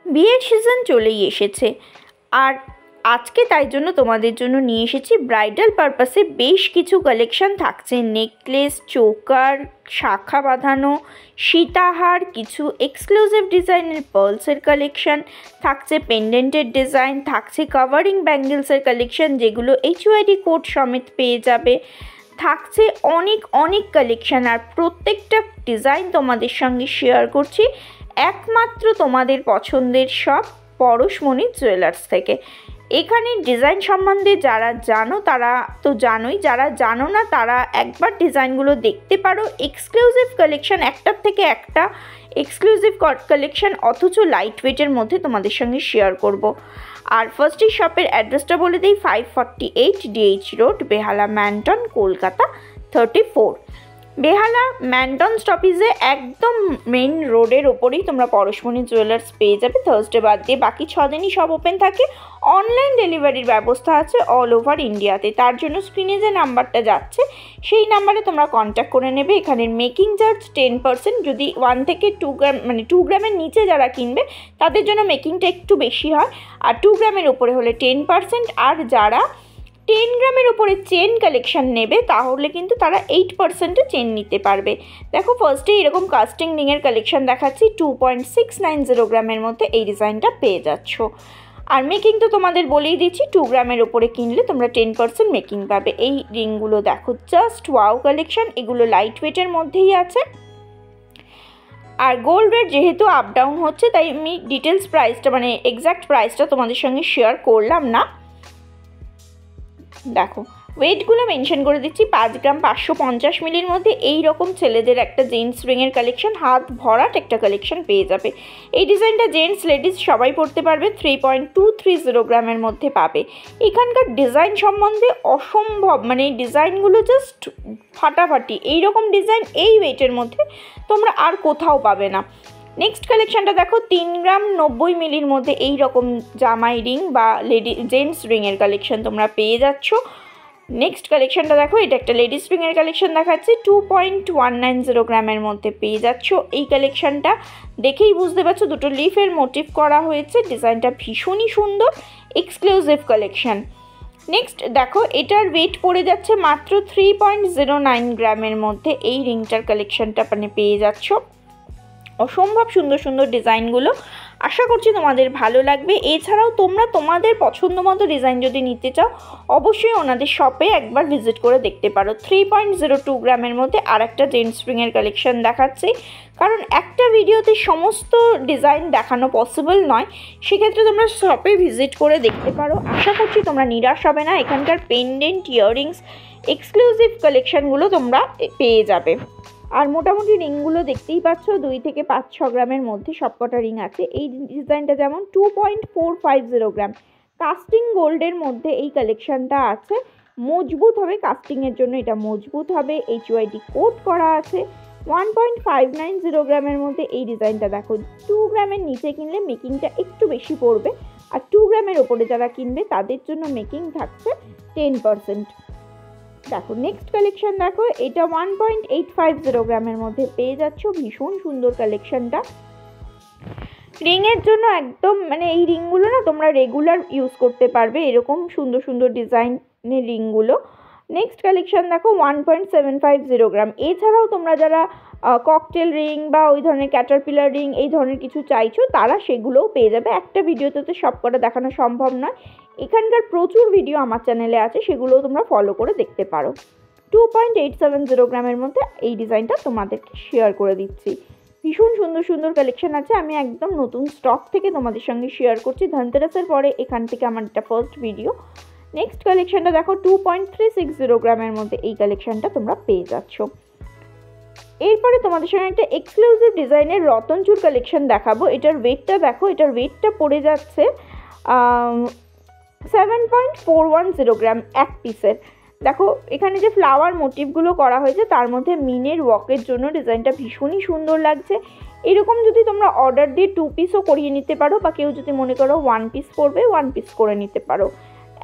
বিয়ের সিজন চলেই এসেছে, আর আজকে তাই জন্য তোমাদের জন্য নিয়ে এসেছি ব্রাইডাল পারপাসে বেশ কিছু কালেকশন থাকছে। নেকলেস, চোকার, শাখা বাঁধানো, সীতাহার, কিছু এক্সক্লুসিভ ডিজাইনের পার্লসের কালেকশন থাকছে, পেন্ডেন্টের ডিজাইন থাকছে, কাভারিং ব্যাঙ্গেলসের কালেকশন যেগুলো HYD কোড সমেত পেয়ে যাবে, থাকছে অনেক অনেক কালেকশন। আর প্রত্যেকটা ডিজাইন তোমাদের সঙ্গে শেয়ার করছি একমাত্র তোমাদের পছন্দের সব পরশমণি জুয়েলার্স থেকে। এখানে ডিজাইন সম্বন্ধে যারা জানো তারা তো জানোই, যারা জানো না তারা একবার ডিজাইনগুলো দেখতে পারো। এক্সক্লুসিভ কালেকশন, একটার থেকে একটা এক্সক্লুসিভ কালেকশন, অথচ লাইট ওয়েটের মধ্যে তোমাদের সঙ্গে শেয়ার করব। আর ফার্স্টই শপের অ্যাড্রেসটা বলে দিই, 548 DH রোড, বেহালা ম্যানটন, কলকাতা 34। বেহালা ম্যানটন স্টপেজে একদম মেন রোডের ওপরেই তোমরা পরশমণি জুয়েলার্স পেয়ে যাবে। থার্সডে বাদ দিয়ে বাকি 6 দিনই সব ওপেন থাকে। অনলাইন ডেলিভারির ব্যবস্থা আছে অল ওভার ইন্ডিয়াতে। তার জন্য স্ক্রিনে যে নাম্বারটা যাচ্ছে সেই নাম্বারে তোমরা কন্ট্যাক্ট করে নেবে। এখানের মেকিং চার্জ 10%, যদি 1 থেকে 2 গ্রাম মানে 2 গ্রামের নিচে যারা কিনবে তাদের জন্য মেকিংটা একটু বেশি হয়, আর 2 গ্রামের ওপরে হলে 10%, আর যারা 10 গ্রামের উপরে চেন কালেকশন নেবে তাহলে কিন্তু তারা 8%-এ চেন নিতে পারবে। দেখো ফার্স্টে এরকম কাস্টিং রিংয়ের কালেকশন দেখাচ্ছি, 2.690 গ্রামের মধ্যে এই ডিজাইনটা পেয়ে যাচ্ছ। আর মেকিং তো তোমাদের বলেই দিচ্ছি, 2 গ্রামের উপরে কিনলে তোমরা 10% মেকিং পাবে। এই রিংগুলো দেখো জাস্ট ওয়াও কালেকশন, এগুলো লাইট ওয়েটের মধ্যেই আছে। আর গোল্ড রেট যেহেতু আপ ডাউন হচ্ছে তাই আমি ডিটেলস প্রাইসটা মানে এক্স্যাক্ট প্রাইসটা তোমাদের সঙ্গে শেয়ার করলাম না। দেখো ওয়েটগুলো মেনশন করে দিচ্ছি, 5 গ্রাম 550 মিলির মধ্যে এই রকম ছেলেদের একটা জেন্টস রিংয়ের কালেকশন, হাত ভরাট একটা কালেকশন পেয়ে যাবে। এই ডিজাইনটা জেন্টস লেডিস সবাই পরতে পারবে, 3.230 গ্রামের মধ্যে পাবে। এখানকার ডিজাইন সম্বন্ধে অসম্ভব, মানে এই ডিজাইনগুলো জাস্ট ফাটাফাটি। এই রকম ডিজাইন এই ওয়েটের মধ্যে তোমরা আর কোথাও পাবে না। নেক্সট কালেকশনটা দেখো, 3 গ্রাম 90 মিলির মধ্যে এই রকম জামাই রিং বা জেন্টস রিংয়ের কালেকশন তোমরা পেয়ে যাচ্ছ। নেক্সট কালেকশনটা দেখো, এটা একটা লেডিস রিংয়ের কালেকশন দেখাচ্ছে, 2.190 গ্রামের মধ্যে পেয়ে যাচ্ছ। এই কালেকশনটা দেখেই বুঝতে পারছো দুটো লিফের মোটিভ করা হয়েছে, ডিজাইনটা ভীষণই সুন্দর, এক্সক্লুসিভ কালেকশন। নেক্সট দেখো, এটার ওয়েট পড়ে যাচ্ছে মাত্র 3.09 গ্রামের মধ্যে। এই রিংটার কালেকশনটা মানে পেয়ে যাচ্ছ। অসম্ভব সুন্দর সুন্দর ডিজাইনগুলো, আশা করছি তোমাদের ভালো লাগবে। এছাড়াও তোমরা তোমাদের পছন্দ মতো ডিজাইন যদি নিতে চাও অবশ্যই ওনাদের শপে একবার ভিজিট করে দেখতে পারো। 3.02 গ্রামের মধ্যে আর একটা জেন্টস রিংয়ের কালেকশন দেখাচ্ছি, কারণ একটা ভিডিওতে সমস্ত ডিজাইন দেখানো পসিবল নয়, সেক্ষেত্রে তোমরা শপে ভিজিট করে দেখতে পারো। আশা করছি তোমরা নিরাশ হবে না। এখানকার পেন্ডেন্ট, ইয়াররিংস, এক্সক্লুসিভ কালেকশনগুলো তোমরা পেয়ে যাবে। আর মোটামুটি রিংগুলো দেখতেই পাচ্ছ 2 থেকে 5-6 গ্রামের মধ্যে সবকটা রিং আছে। এই ডিজাইনটা যেমন 2.450 গ্রাম কাস্টিং গোল্ডের মধ্যে এই কালেকশনটা আছে। মজবুত হবে, কাস্টিংয়ের জন্য এটা মজবুত হবে, HYD কোড করা আছে। 1.590 গ্রামের মধ্যে এই ডিজাইনটা দেখো, 2 গ্রামের নিচে কিনলে মেকিংটা একটু বেশি পড়বে, আর 2 গ্রামের ওপরে যারা কিনবে তাদের জন্য মেকিং থাকছে 10%। দেখো নেক্সট কালেকশন দেখো, এটা 1.850 গ্রামের মধ্যে পেয়ে যাচ্ছ। ভীষণ সুন্দর কালেকশনটা, রিংয়ের জন্য একদম মানে এই রিংগুলো না তোমরা রেগুলার ইউজ করতে পারবে, এরকম সুন্দর সুন্দর ডিজাইনের রিংগুলো। নেক্সট কালেকশন দেখো, 1.750 গ্রাম। এছাড়াও তোমরা যারা ককটেল রিং বা ওই ধরনের ক্যাটারপিলার রিং এই ধরনের কিছু চাইছো তারা সেগুলোও পেয়ে যাবে। একটা ভিডিওতে তো সব কটা দেখানো সম্ভব নয়, এখানকার প্রচুর ভিডিও আমার চ্যানেলে আছে, সেগুলোও তোমরা ফলো করে দেখতে পারো। 2.870 গ্রামের মধ্যে এই ডিজাইনটা তোমাদেরকে শেয়ার করে দিচ্ছি। ভীষণ সুন্দর সুন্দর কালেকশন আছে, আমি একদম নতুন স্টক থেকে তোমাদের সঙ্গে শেয়ার করছি। ধনতেরাসের পরে এখান থেকে আমার এটা ফার্স্ট ভিডিও। নেক্সট কালেকশনটা দেখো, 2.360 গ্রামের মধ্যে এই কালেকশনটা তোমরা পেয়ে যাচ্ছ। এরপরে তোমাদের সঙ্গে একটা এক্সক্লুসিভ ডিজাইনের রতনচুর কালেকশন দেখাবো। এটার ওয়েটটা দেখো, এটার ওয়েটটা পড়ে যাচ্ছে 7.410 গ্রাম এক পিসের। দেখো এখানে যে ফ্লাওয়ার মোটিভগুলো করা হয়েছে তার মধ্যে মিনের ওয়ার্কের জন্য ডিজাইনটা ভীষণই সুন্দর লাগছে। এরকম যদি তোমরা অর্ডার দিয়ে 2 পিসও করিয়ে নিতে পারো, বা কেউ যদি মনে করো 1 পিস করবে 1 পিস করে নিতে পারো।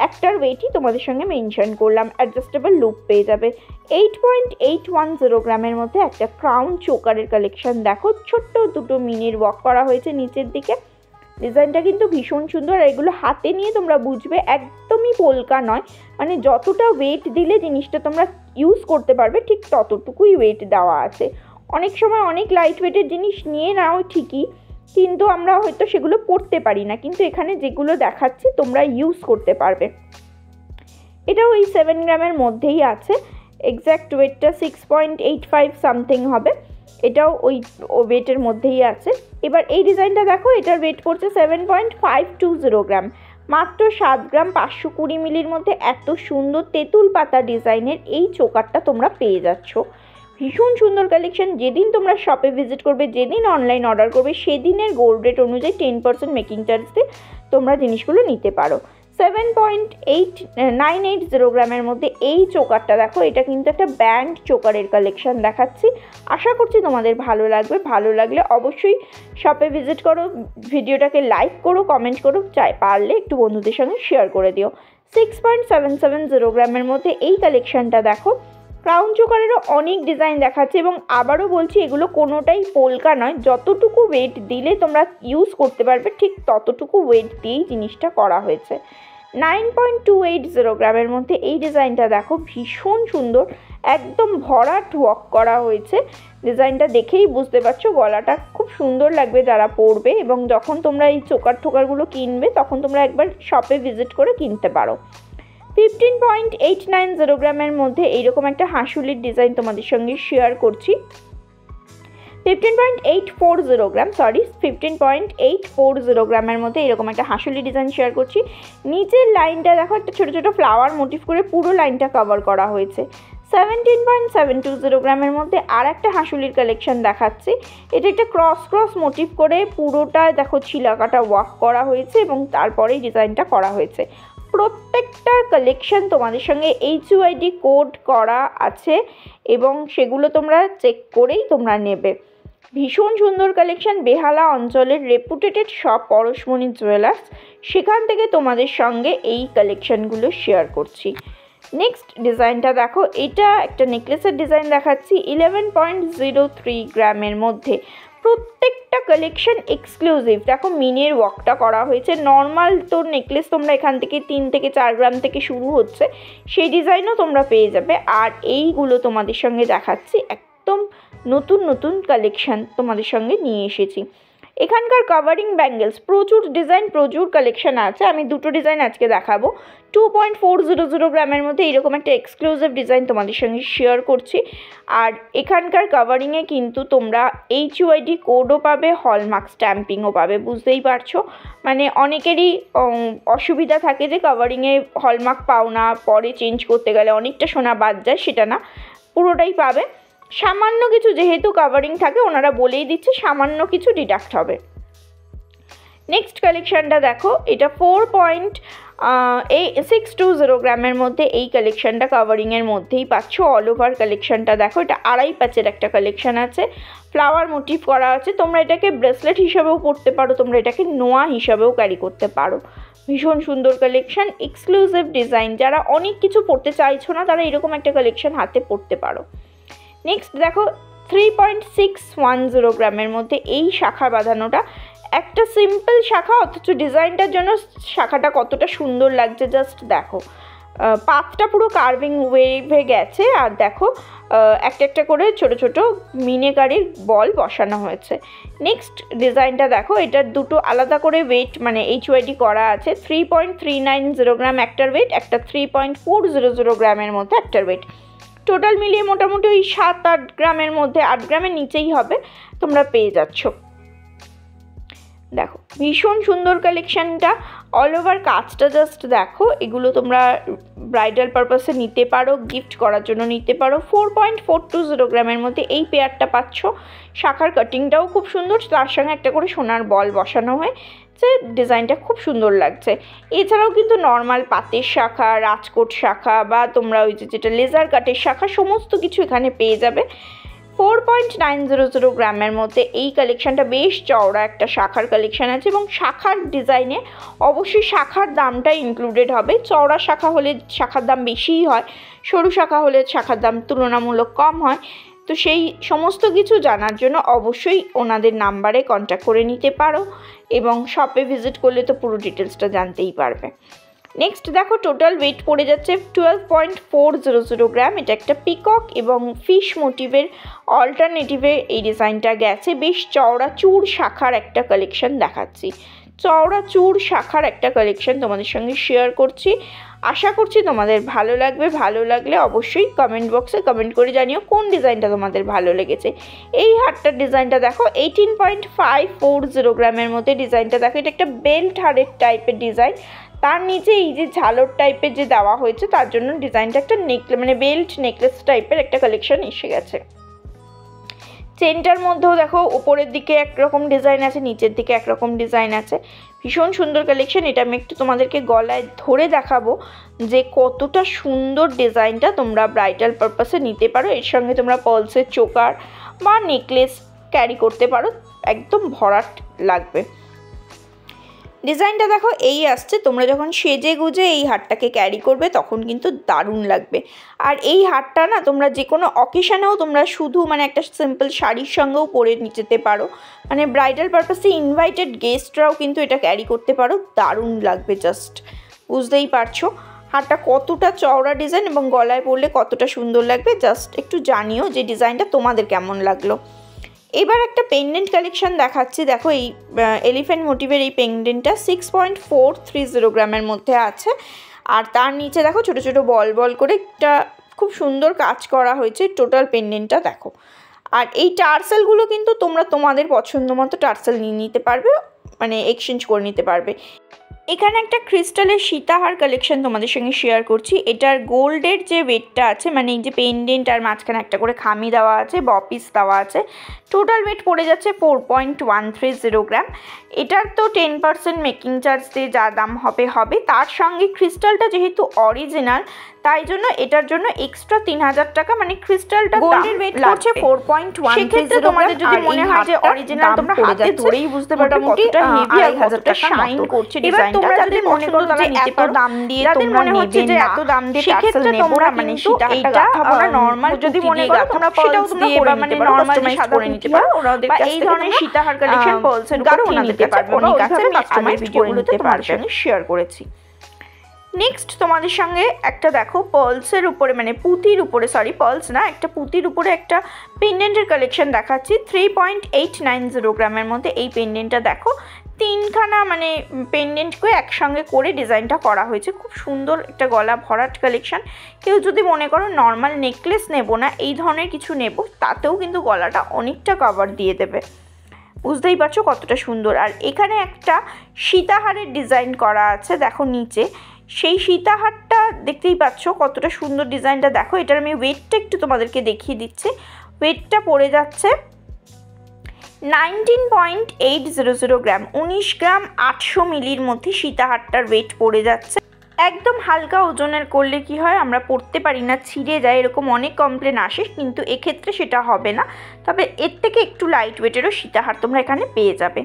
একটার ওয়েটই তোমাদের সঙ্গে মেনশন করলাম, অ্যাডজাস্টেবল লুপ পেয়ে যাবে। 8.810 গ্রামের মধ্যে একটা ক্রাউন চোকারের কালেকশন দেখো, ছোট্ট দুটো মিনের ওয়ার্ক করা হয়েছে নিচের দিকে, ডিজাইনটা কিন্তু ভীষণ সুন্দর। আর এগুলো হাতে নিয়ে তোমরা বুঝবে একদমই পোলকা নয়, মানে যতটা ওয়েট দিলে জিনিসটা তোমরা ইউজ করতে পারবে ঠিক ততটুকুই ওয়েট দেওয়া আছে। অনেক সময় অনেক লাইট ওয়েটের জিনিস নিয়ে নাও ঠিকই, কিন্তু আমরা হয়তো সেগুলো পরতে পারি না, কিন্তু এখানে যেগুলো দেখাচ্ছি তোমরা ইউজ করতে পারবে। এটাও ওই 7 গ্রামের মধ্যেই আছে, এক্স্যাক্ট ওয়েটটা 6.85 সামথিং হবে, এটাও ওই ওয়েটের মধ্যেই আছে। এবার এই ডিজাইনটা দেখো, এটার ওয়েট পড়ছে 7.520 গ্রাম, মাত্র 7 গ্রাম 520 মিলির মধ্যে এত সুন্দর তেঁতুল পাতা ডিজাইনের এই চোকারটা তোমরা পেয়ে যাচ্ছ। ভীষণ সুন্দর কালেকশন। যেদিন তোমরা শপে ভিজিট করবে, যেদিন অনলাইন অর্ডার করবে, সেদিনের গোল্ড রেট অনুযায়ী 10% মেকিং চার্জ দিয়ে তোমরা জিনিসগুলো নিতে পারো। 7.980 গ্রামের মধ্যে এই চোকারটা দেখো, এটা কিন্তু একটা ব্যান্ড চোকারের কালেকশন দেখাচ্ছি। আশা করছি তোমাদের ভালো লাগবে। ভালো লাগলে অবশ্যই শপে ভিজিট করো, ভিডিওটাকে লাইক করো, কমেন্ট করো, পারলে একটু বন্ধুদের সঙ্গে শেয়ার করে দিও। 6.770 গ্রামের মধ্যে এই কালেকশনটা দেখো, ক্রাউন চোকারেরও অনেক ডিজাইন দেখাচ্ছে এবং আবারও বলছি এগুলো কোনোটাই পোলকা নয়, যতটুকু ওয়েট দিলে তোমরা ইউজ করতে পারবে ঠিক ততটুকু ওয়েট দিয়েই জিনিসটা করা হয়েছে। 9.280 গ্রামের মধ্যে এই ডিজাইনটা দেখো, ভীষণ সুন্দর, একদম ভরাট ওয়ার্ক করা হয়েছে। ডিজাইনটা দেখেই বুঝতে পারছো গলাটা খুব সুন্দর লাগবে যারা পরবে, এবং যখন তোমরা এই চোকার ঠোকারগুলো কিনবে তখন তোমরা একবার শপে ভিজিট করে কিনতে পারো। 15.890 গ্রামের মধ্যে এইরকম একটা হাঁসুলির ডিজাইন তোমাদের সঙ্গে শেয়ার করছি। 15.840 গ্রামের মধ্যে এরকম একটা হাঁসুলি ডিজাইন শেয়ার করছি। নিচের লাইনটা দেখো, একটা ছোটো ছোটো ফ্লাওয়ার মোটিভ করে পুরো লাইনটা কভার করা হয়েছে। 17.720 গ্রামের মধ্যে আর একটা হাঁসুলির কালেকশন দেখাচ্ছি। এটা একটা ক্রস মোটিভ করে পুরোটা দেখো ছিলাকাটা ওয়ার্ক করা হয়েছে এবং তারপরেই ডিজাইনটা করা হয়েছে। প্রত্যেকটা কালেকশন তোমাদের সঙ্গে HUID কোড করা আছে এবং সেগুলো তোমরা চেক করেই তোমরা নেবে। ভীষণ সুন্দর কালেকশন। বেহালা অঞ্চলের রেপুটেটেড শপ পরশমণি জুয়েলার্স, সেখান থেকে তোমাদের সঙ্গে এই কালেকশনগুলো শেয়ার করছি। নেক্সট ডিজাইনটা দেখো, এটা একটা নেকলেসের ডিজাইন দেখাচ্ছি 11.03 গ্রামের মধ্যে। প্রত্যেকটা কালেকশন এক্সক্লুসিভ। দেখো মিনের ওয়ার্কটা করা হয়েছে। নর্মাল তো নেকলেস তোমরা এখান থেকে 3 থেকে 4 গ্রাম থেকে শুরু হচ্ছে, সেই ডিজাইনও তোমরা পেয়ে যাবে। আর এইগুলো তোমাদের সঙ্গে দেখাচ্ছি একদম নতুন কালেকশন তোমাদের সঙ্গে নিয়ে এসেছি। এখানকার কাভারিং ব্যাঙ্গেলস প্রচুর ডিজাইন, প্রচুর কালেকশন আছে। আমি দুটো ডিজাইন আজকে দেখাবো। 2.400 গ্রামের মধ্যে এরকম একটা এক্সক্লুসিভ ডিজাইন তোমাদের সঙ্গে শেয়ার করছি। আর এখানকার কাভারিংয়ে কিন্তু তোমরা HUID কোডও পাবে, হলমার্ক স্ট্যাম্পিংও পাবে। বুঝতেই পারছো, মানে অনেকেরই অসুবিধা থাকে যে কাভারিংয়ে হলমার্ক পাও না, পরে চেঞ্জ করতে গেলে অনেকটা সোনা বাদ যায়, সেটা না, পুরোটাই পাবে। সামান্য কিছু যেহেতু কাভারিং থাকে, ওনারা বলেই দিচ্ছে সামান্য কিছু ডিডাক্ট হবে। নেক্সট কালেকশনটা দেখো, এটা 4.620 গ্রামের মধ্যে এই কালেকশনটা কাভারিংয়ের মধ্যেই পাচ্ছ। অল ওভার কালেকশনটা দেখো, এটা 2.5 প্যাচের একটা কালেকশন আছে, ফ্লাওয়ার মোটিভ করা আছে। তোমরা এটাকে ব্রেসলেট হিসাবেও পরতে পারো, তোমরা এটাকে নোয়া হিসাবেও ক্যারি করতে পারো। ভীষণ সুন্দর কালেকশন, এক্সক্লুসিভ ডিজাইন। যারা অনেক কিছু পরতে চাইছো না, তারা এরকম একটা কালেকশন হাতে পরতে পারো। নেক্সট দেখো, 3.610 গ্রামের মধ্যে এই শাখা বাঁধানোটা, একটা সিম্পল শাখা অথচ ডিজাইনটার জন্য শাখাটা কতটা সুন্দর লাগছে জাস্ট দেখো। পাতটা পুরো কার্ভিং ওয়েভে গেছে, আর দেখো একটা করে ছোট ছোট মিনেকারির বল বসানো হয়েছে। নেক্সট ডিজাইনটা দেখো, এটার দুটো আলাদা করে ওয়েট মানে HUID করা আছে। 3.390 গ্রাম একটার ওয়েট, একটা 3.400 গ্রামের মধ্যে একটার ওয়েট। টোটাল মিলিয়ে মোটামুটি ওই 7-8 গ্রামের মধ্যে, 8 গ্রামের নিচেই হবে, তোমরা পেয়ে যাচ্ছ। দেখো ভীষণ সুন্দর কালেকশনটা। অল ওভার কাজটা জাস্ট দেখো। এগুলো তোমরা ব্রাইডাল পারপাসে নিতে পারো, গিফট করার জন্য নিতে পারো। 4.420 গ্রামের মধ্যে এই পেয়ারটা পাচ্ছ। শাখার কাটিংটাও খুব সুন্দর, তার সঙ্গে একটা করে সোনার বল বসানো হয়, যে ডিজাইনটা খুব সুন্দর লাগছে। এছাড়াও কিন্তু নর্মাল পাতের শাখা, রাজকোট শাখা বা তোমরা ওই যেটা লেজার কাটের শাখা, সমস্ত কিছু এখানে পেয়ে যাবে। 4.900 গ্রামের মধ্যে এই কালেকশনটা বেশ চওড়া একটা শাখার কালেকশন আছে, এবং শাখার ডিজাইনে অবশ্যই শাখার দামটা ইনক্লুডেড হবে। চওড়া শাখা হলে শাখার দাম বেশিই হয়, সরু শাখা হলে শাখার দাম তুলনামূলক কম হয়। তো সেই সমস্ত কিছু জানার জন্য অবশ্যই ওনাদের নাম্বারে কন্ট্যাক্ট করে নিতে পারো এবং শপে ভিজিট করলে তো পুরো ডিটেলসটা জানতেই পারবে। নেক্সট দেখো টোটাল ওয়েট পড়ে যাচ্ছে 12.400 গ্রাম। এটা একটা পিকক এবং ফিশ মোটিভের অল্টারনেটিভে এই ডিজাইনটা গেছে। বেশ চওড়া চূড় শাখার একটা কালেকশন দেখাচ্ছি, চওড়া চূড় শাখার একটা কালেকশন তোমাদের সঙ্গে শেয়ার করছি। আশা করছি তোমাদের ভালো লাগবে। ভালো লাগলে অবশ্যই কমেন্ট বক্সে কমেন্ট করে জানিও কোন ডিজাইনটা তোমাদের ভালো লেগেছে। এই হারটার ডিজাইনটা দেখো 18.540 গ্রামের মধ্যে ডিজাইনটা দেখো। এটা একটা বেল্ট হারের টাইপের ডিজাইন, তার নিচে এই যে ঝালর টাইপের যে দেওয়া হয়েছে তার জন্য ডিজাইনটা একটা মানে বেল্ট নেকলেস টাইপের একটা কালেকশন এসে গেছে। চেনটার মধ্যেও দেখো উপরের দিকে একরকম ডিজাইন আছে, নিচের দিকে একরকম ডিজাইন আছে। ভীষণ সুন্দর কালেকশন। এটা আমি একটু তোমাদেরকে গলায় ধরে দেখাবো যে কতটা সুন্দর ডিজাইনটা তোমরা ব্রাইডাল পারপাসে নিতে পারো। এর সঙ্গে তোমরা পার্লসের চোকার বা নেকলেস ক্যারি করতে পারো, একদম ভরাট লাগবে। ডিজাইনটা দেখো এই আসছে। তোমরা যখন সেজে গুজে এই হারটাকে ক্যারি করবে তখন কিন্তু দারুণ লাগবে। আর এই হারটা না তোমরা যে কোনো অকেশানেও তোমরা শুধু মানে একটা সিম্পল শাড়ির সঙ্গেও পরে যেতে পারো, মানে ব্রাইডাল পারপাসে ইনভাইটেড গেস্টরাও কিন্তু এটা ক্যারি করতে পারো, দারুণ লাগবে। জাস্ট বুঝতেই পারছো হারটা কতটা চওড়া ডিজাইন এবং গলায় পরলে কতটা সুন্দর লাগবে। জাস্ট একটু জানিও যে ডিজাইনটা তোমাদের কেমন লাগলো। এবার একটা পেন্ডেন্ট কালেকশন দেখাচ্ছি। দেখো এই এলিফ্যান্ট মোটিভের এই পেন্ডেন্টটা 6.430 গ্রামের মধ্যে আছে। আর তার নিচে দেখো ছোট ছোট বল বল করে একটা খুব সুন্দর কাজ করা হয়েছে টোটাল পেন্ডেন্টটা দেখো। আর এই টার্সেলগুলো কিন্তু তোমরা তোমাদের পছন্দ মতো টার্সেল নিয়ে নিতে পারবে, মানে এক্সচেঞ্জ করে নিতে পারবে। এখানে একটা ক্রিস্টালের সীতাহার কালেকশন তোমাদের সঙ্গে শেয়ার করছি। এটার গোল্ডের যে ওয়েটটা আছে, মানে এই যে পেন্ডেন্ট আর মাঝখানে একটা করে খামি দেওয়া আছে, বপিস দেওয়া আছে, টোটাল ওয়েট পড়ে যাচ্ছে 4.130 গ্রাম। এটার তো 10% মেকিং চার্জ দিয়ে যা দাম হবে। তার সঙ্গে ক্রিস্টালটা যেহেতু অরিজিনাল তাই জন্য এটার জন্য এক্সট্রা 3000 টাকা, মানে ক্রিস্টালটা গোল্ডের ওয়েট করছে 4.130। তোমাদের যদি মনে হয় যে অরিজিনাল তোমরা হাতে ধরেই বুঝতে পারবে কতটা হেভি আর কতটা শাইন করছে ডিজাইনটা। তোমরা যদি মনে করো যে এত দাম দিয়ে তোমরা নেবে না, এত দাম দিয়ে টার্সেল নেব না, মানে সেটা গাঁথাবো না, নরমাল যদি মনে করো তোমরা সেটাও তোমরা করে মানে নরমালি করে নিতে পারো। ওরাদের কাছ থেকে এই ধরনের সীতাহার কালেকশন পার্লসের উপরে নিতে পারবে। ওরা কাছে কাস্টমাইজ ভিডিওগুলোতে তোমাদের সঙ্গে শেয়ার করেছি। নেক্সট তোমাদের সঙ্গে একটা দেখো পার্লসের উপরে, মানে পুঁতির উপরে, সরি পার্লস না, একটা পুঁতির উপরে একটা পেন্ডেন্টের কালেকশন দেখাচ্ছি। 3.890 গ্রামের মধ্যে এই পেন্ডেন্টটা দেখো। তিনখানা মানে পেন্ডেন্টকে একসঙ্গে করে ডিজাইনটা করা হয়েছে। খুব সুন্দর একটা গলা ভরাট কালেকশন। কেউ যদি মনে করো নর্মাল নেকলেস নেব না, এই ধরনের কিছু নেব, তাতেও কিন্তু গলাটা অনেকটা কভার দিয়ে দেবে। বুঝতেই পারছো কতটা সুন্দর। আর এখানে একটা সীতাহারের ডিজাইন করা আছে দেখো নিচে, সেই সীতাহারটা দেখতেই পাচ্ছ কতটা সুন্দর ডিজাইনটা দেখো। এটার আমি ওয়েটটা একটু তোমাদেরকে দেখিয়ে দিচ্ছি। ওয়েটটা পড়ে যাচ্ছে 19.800 গ্রাম, 19 গ্রাম 800 মিলির মধ্যে সীতাহারটার ওয়েট পড়ে যাচ্ছে। একদম হালকা ওজনের করলে কি হয়, আমরা পরতে পারি না, ছিঁড়ে যায়, এরকম অনেক কমপ্লেন আসে, কিন্তু এক্ষেত্রে সেটা হবে না। তবে এর থেকে একটু লাইট ওয়েটেরও সীতাহার তোমরা এখানে পেয়ে যাবে।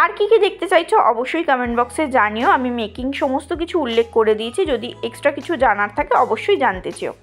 আর কি কি দেখতে চাইছো অবশ্যই কমেন্ট বক্সে জানিও। আমি মেকিং সমস্ত কিছু উল্লেখ করে দিয়েছি, যদি এক্সট্রা কিছু জানার থাকে অবশ্যই জানতে চেও।